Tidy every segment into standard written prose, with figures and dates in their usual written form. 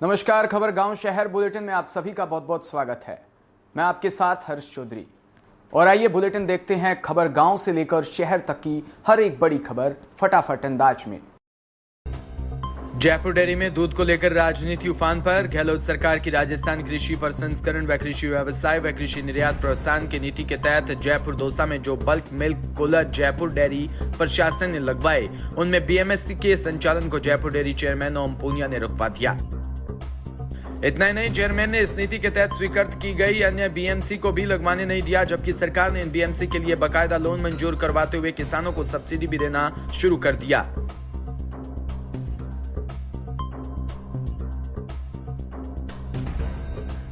नमस्कार। खबर गांव शहर बुलेटिन में आप सभी का बहुत बहुत स्वागत है। मैं आपके साथ हर्ष चौधरी और आइए बुलेटिन देखते हैं खबर गांव से लेकर शहर तक की हर एक बड़ी खबर फटाफट अंदाज में। जयपुर डेयरी में दूध को लेकर राजनीति उफान पर। गहलोत सरकार की राजस्थान कृषि प्रसंस्करण व कृषि व्यवसाय व कृषि निर्यात प्रोत्साहन की नीति के तहत जयपुर दौसा में जो bulk milk cooler Jaipur dairy प्रशासन ने लगवाए, उनमें बीएमएससी के संचालन को जयपुर डेयरी चेयरमैन ओम पूनिया ने रुकवा दिया। इतना ही नहीं, चेयरमैन ने इस नीति के तहत स्वीकृत की गई अन्य बीएमसी को भी लगवाने नहीं दिया, जबकि सरकार ने इन बीएमसी के लिए बकायदा लोन मंजूर करवाते हुए किसानों को सब्सिडी भी देना शुरू कर दिया।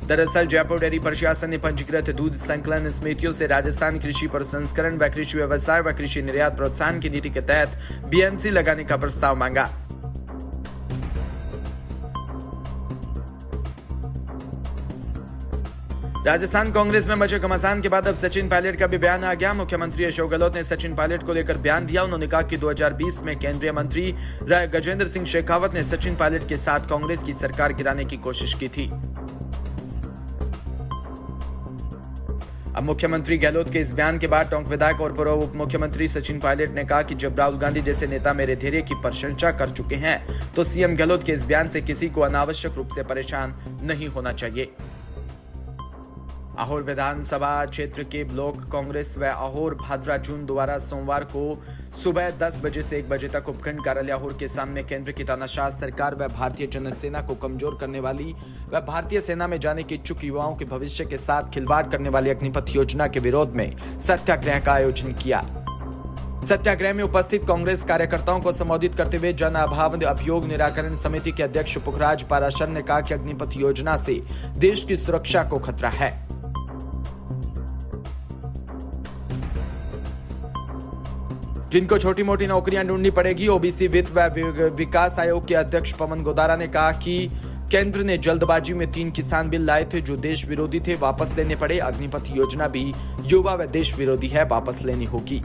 दरअसल जयपुर डेयरी प्रशासन ने पंजीकृत दूध संकलन समितियों से राजस्थान कृषि प्रसंस्करण व कृषि व्यवसाय व कृषि निर्यात प्रोत्साहन की नीति के तहत बीएमसी लगाने का प्रस्ताव मांगा। राजस्थान कांग्रेस में मचे घमासान के बाद अब सचिन पायलट का भी बयान आ गया। मुख्यमंत्री अशोक गहलोत ने सचिन पायलट को लेकर बयान दिया। उन्होंने कहा कि 2020 में केंद्रीय मंत्री गजेंद्र सिंह शेखावत ने सचिन पायलट के साथ कांग्रेस की सरकार गिराने की कोशिश की थी। अब मुख्यमंत्री गहलोत के इस बयान के बाद टोंक विधायक और पूर्व उप मुख्यमंत्री सचिन पायलट ने कहा कि जब राहुल गांधी जैसे नेता मेरे धैर्य की प्रशंसा कर चुके हैं, तो सीएम गहलोत के इस बयान से किसी को अनावश्यक रूप से परेशान नहीं होना चाहिए। अहोर विधानसभा क्षेत्र के ब्लॉक कांग्रेस व अहोर भादरा जून द्वारा सोमवार को सुबह 10 बजे से 1 बजे तक उपखंड कार्यालय अहोर के सामने केंद्र की तानाशाह सरकार व भारतीय जनसेना को कमजोर करने वाली व भारतीय सेना में जाने के इच्छुक युवाओं के भविष्य के साथ खिलवाड़ करने वाली अग्निपथ योजना के विरोध में सत्याग्रह का आयोजन किया। सत्याग्रह में उपस्थित कांग्रेस कार्यकर्ताओं को संबोधित करते हुए जन अभाव अभियोग निराकरण समिति के अध्यक्ष पुखराज पाराशर ने कहा कि अग्निपथ योजना से देश की सुरक्षा को खतरा है। जिनको छोटी मोटी नौकरियां ढूंढनी पड़ेगी, ओबीसी वित्त व विकास आयोग के अध्यक्ष पवन गोदारा ने कहा कि केंद्र ने जल्दबाजी में 3 किसान बिल लाए थे जो देश विरोधी थे, वापस लेने पड़े। अग्निपथ योजना भी युवा व देश विरोधी है, वापस लेनी होगी।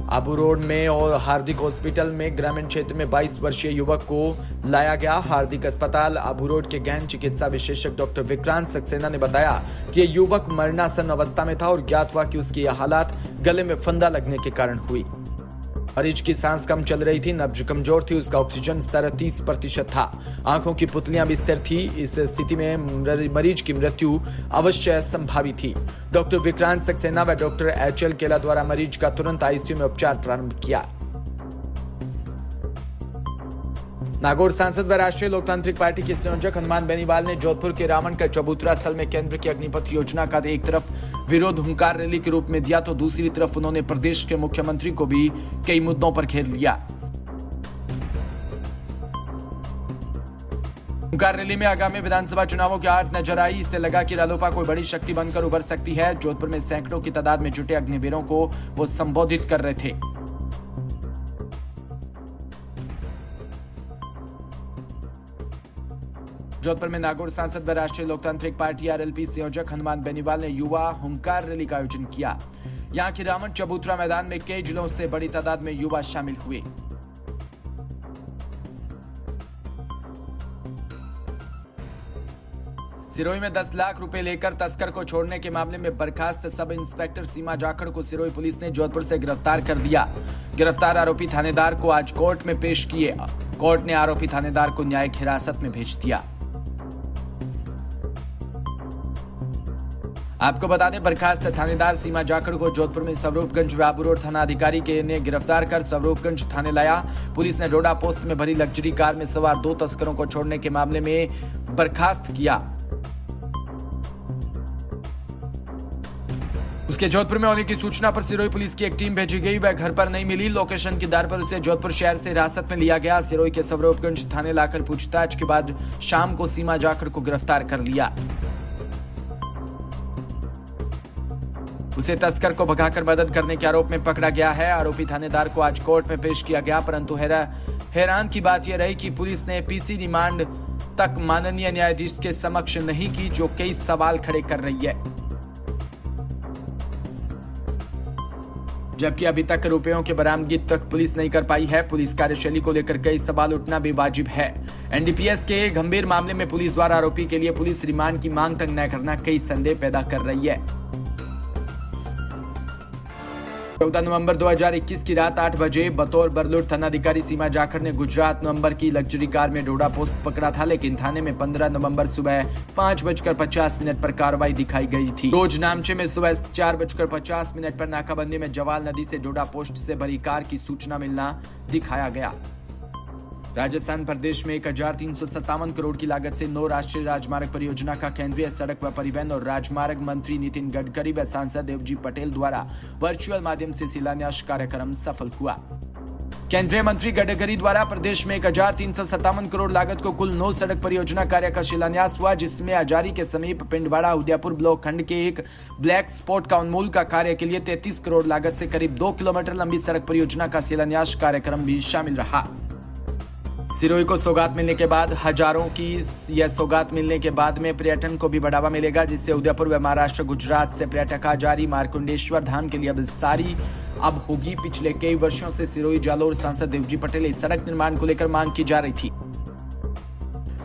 आबू रोड में और हार्दिक हॉस्पिटल में ग्रामीण क्षेत्र में 22 वर्षीय युवक को लाया गया। हार्दिक अस्पताल आबू रोड के गहन चिकित्सा विशेषज्ञ डॉक्टर विक्रांत सक्सेना ने बताया कि यह युवक मरणासन अवस्था में था और ज्ञात हुआ कि उसकी यह हालत गले में फंदा लगने के कारण हुई। मरीज की सांस कम चल रही थी, नब्ज कमजोर थी, उसका ऑक्सीजन स्तर 30% था, आंखों की पुतलियां भी स्थिर थी। इस स्थिति में मरीज की मृत्यु अवश्य संभावित थी। डॉक्टर विक्रांत सक्सेना व डॉक्टर एचएल केला द्वारा मरीज का तुरंत आईसीयू में उपचार प्रारंभ किया। नागौर सांसद व राष्ट्रीय लोकतांत्रिक पार्टी के संयोजक हनुमान बेनीवाल ने जोधपुर के रावण का चबूतरा स्थल में केंद्र की अग्निपथ योजना का एक तरफ विरोध हुंकार रैली के रूप में दिया, तो दूसरी तरफ उन्होंने प्रदेश के मुख्यमंत्री को भी कई मुद्दों पर घेर लिया। हुंकार रैली में आगामी विधानसभा चुनावों की आड़ नजर आई। इससे लगा कि रालोपा कोई बड़ी शक्ति बनकर उभर सकती है। जोधपुर में सैकड़ों की तादाद में जुटे अग्निवीरों को वो संबोधित कर रहे थे। जोधपुर में नागौर सांसद व राष्ट्रीय लोकतांत्रिक पार्टी आरएलपी संयोजक हनुमान बेनीवाल ने युवा हुंकार रैली का आयोजन किया। यहां के रावण चबूतरा मैदान में कई जिलों से बड़ी तादाद में युवा शामिल हुए। सिरोही में 10 लाख रुपए लेकर तस्कर को छोड़ने के मामले में बर्खास्त सब इंस्पेक्टर सीमा जाखड़ को सिरोही पुलिस ने जोधपुर से गिरफ्तार कर दिया। गिरफ्तार आरोपी थानेदार को आज कोर्ट में पेश किए। कोर्ट ने आरोपी थानेदार को न्यायिक हिरासत में भेज दिया। आपको बता दें, बर्खास्त थानेदार सीमा जाखड़ को जोधपुर में स्वरूपगंज व आबू रोड थाना अधिकारी के ने गिरफ्तार कर स्वरूपगंज थाने लाया। पुलिस ने डोडा पोस्ट में भरी लग्जरी कार में सवार 2 तस्करों को छोड़ने के मामले में बर्खास्त किया। उसके जोधपुर में होने की सूचना पर सिरोही पुलिस की एक टीम भेजी गई। वह घर पर नहीं मिली। लोकेशन के आधार पर उसे जोधपुर शहर से हिरासत में लिया गया। सिरोही के स्वरूपगंज थाने लाकर पूछताछ के बाद शाम को सीमा जाखड़ को गिरफ्तार कर लिया। उसे तस्कर को भगाकर मदद करने के आरोप में पकड़ा गया है। आरोपी थानेदार को आज कोर्ट में पेश किया गया, परंतु हैरान की बात यह रही कि पुलिस ने पीसी रिमांड तक माननीय न्यायाधीश के समक्ष नहीं की, जो कई सवाल खड़े कर रही है। जबकि अभी तक रुपयों की बरामदगी तक पुलिस नहीं कर पाई है। पुलिस कार्यशैली को लेकर कई सवाल उठना भी वाजिब है। एनडीपीएस के गंभीर मामले में पुलिस द्वारा आरोपी के लिए पुलिस रिमांड की मांग तक न करना कई संदेह पैदा कर रही है। 14 नवंबर 2021 की रात 8 बजे बतौर बरलुट थानाधिकारी सीमा जाखड़ ने गुजरात नंबर की लग्जरी कार में डोडा पोस्ट पकड़ा था, लेकिन थाने में 15 नवंबर सुबह 5:50 पर कार्रवाई दिखाई गई थी। रोज नामचे में सुबह 4:50 पर नाकाबंदी में जवाल नदी से डोडा पोस्ट से भरी कार की सूचना मिलना दिखाया गया। राजस्थान प्रदेश में 1357 करोड़ की लागत से 9 राष्ट्रीय राजमार्ग परियोजना का केंद्रीय सड़क व परिवहन और राजमार्ग मंत्री नितिन गडकरी व सांसद देवजी पटेल द्वारा वर्चुअल माध्यम से शिलान्यास कार्यक्रम सफल हुआ। केंद्रीय मंत्री गडकरी द्वारा प्रदेश में 1357 करोड़ लागत को कुल 9 सड़क परियोजना कार्य का शिलान्यास हुआ, जिसमें अजारी के समीप पिंडवाड़ा उदयपुर ब्लॉक खंड के एक ब्लैक स्पॉट का उन्मूलन का कार्य के लिए 33 करोड़ लागत से करीब 2 किलोमीटर लंबी सड़क परियोजना का शिलान्यास कार्यक्रम भी शामिल रहा। सिरोही को सौगात मिलने के बाद हजारों की यह सौगात मिलने के बाद में पर्यटन को भी बढ़ावा मिलेगा, जिससे उदयपुर व महाराष्ट्र गुजरात से पर्यटक अजारी मार्कुंडेश्वर धाम के लिए अब होगी। पिछले कई वर्षों से सिरोही जालोर सांसद देवजी पटेल इस सड़क निर्माण को लेकर मांग की जा रही थी।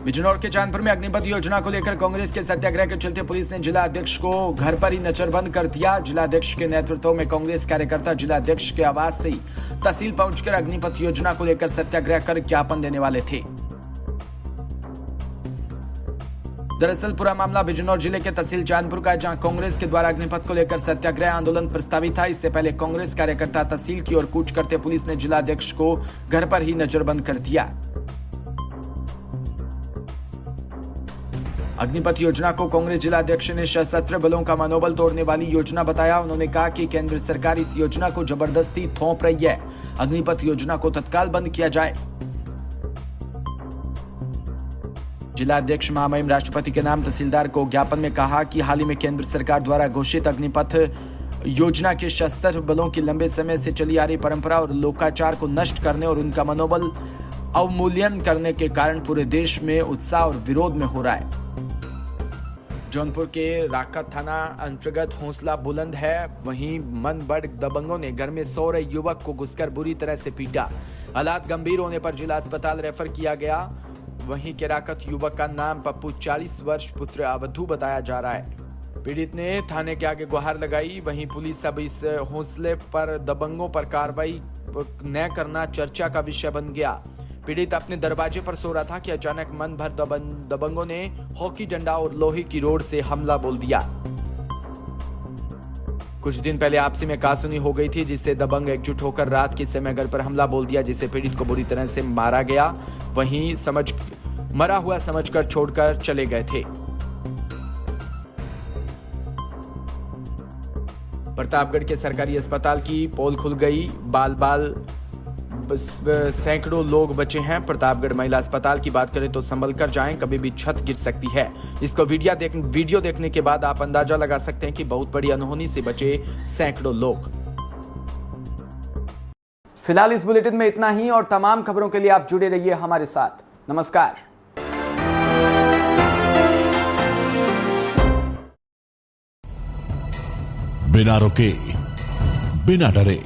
बिजनौर के चांदपुर में अग्निपथ योजना को लेकर कांग्रेस के सत्याग्रह के चलते पुलिस ने जिला अध्यक्ष को घर पर ही नजरबंद कर दिया। जिला अध्यक्ष के नेतृत्व में कांग्रेस कार्यकर्ता जिला अध्यक्ष के आवास से ही तहसील पहुंचकर अग्निपथ योजना को लेकर सत्याग्रह कर ज्ञापन देने वाले थे। दरअसल पूरा मामला बिजनौर जिले के तहसील चांदपुर का है, जहां कांग्रेस के द्वारा अग्निपथ को लेकर सत्याग्रह आंदोलन प्रस्तावित था। इससे पहले कांग्रेस कार्यकर्ता तहसील की ओर कूच करते पुलिस ने जिला अध्यक्ष को घर पर ही नजरबंद कर दिया। अग्निपथ योजना को कांग्रेस जिला अध्यक्ष ने सशस्त्र बलों का मनोबल तोड़ने वाली योजना बताया। उन्होंने कहा कि केंद्र सरकार इस योजना को जबरदस्ती थोप रही है। अग्निपथ योजना को तत्काल बंद किया जाए। जिला अध्यक्ष महामहिम राष्ट्रपति के नाम तहसीलदार को ज्ञापन में कहा कि हाल ही में केंद्र सरकार द्वारा घोषित अग्निपथ योजना के सशस्त्र बलों की लंबे समय से चली आ रही परंपरा और लोकाचार को नष्ट करने और उनका मनोबल अवमूल्यन करने के कारण पूरे देश में उत्साह और विरोध में हो रहा है। जौनपुर के राकत थाना अंतर्गत हौसला बुलंद है, वहीं मन बढ़ दबंगों ने घर में सो रहे युवक को घुसकर बुरी तरह से पीटा। हालात गंभीर होने पर जिला अस्पताल रेफर किया गया। वहीं के राकत युवक का नाम पप्पू 40 वर्ष पुत्र अवधू बताया जा रहा है। पीड़ित ने थाने के आगे गुहार लगाई। वहीं पुलिस अब इस हौसले पर दबंगों पर कार्रवाई न करना चर्चा का विषय बन गया। पीड़ित अपने दरवाजे पर सो रहा था कि अचानक मन भर दबंगों ने हॉकी डंडा और लोहे की रोड से हमला बोल दिया। कुछ दिन पहले आपसी में कहासुनी हो गई थी, जिससे दबंग एकजुट होकर रात के समय घर पर हमला बोल दिया, जिससे पीड़ित को बुरी तरह से मारा गया। वहीं मरा हुआ समझकर छोड़कर चले गए थे। प्रतापगढ़ के सरकारी अस्पताल की पोल खुल गई। बाल सैकड़ों लोग बचे हैं। प्रतापगढ़ महिला अस्पताल की बात करें तो संभल कर जाएं, कभी भी छत गिर सकती है। इसको वीडियो देखने के बाद आप अंदाजा लगा सकते हैं कि बहुत बड़ी अनहोनी से बचे सैकड़ों लोग। फिलहाल इस बुलेटिन में इतना ही और तमाम खबरों के लिए आप जुड़े रहिए हमारे साथ। नमस्कार। बिना रुके, बिना डरे,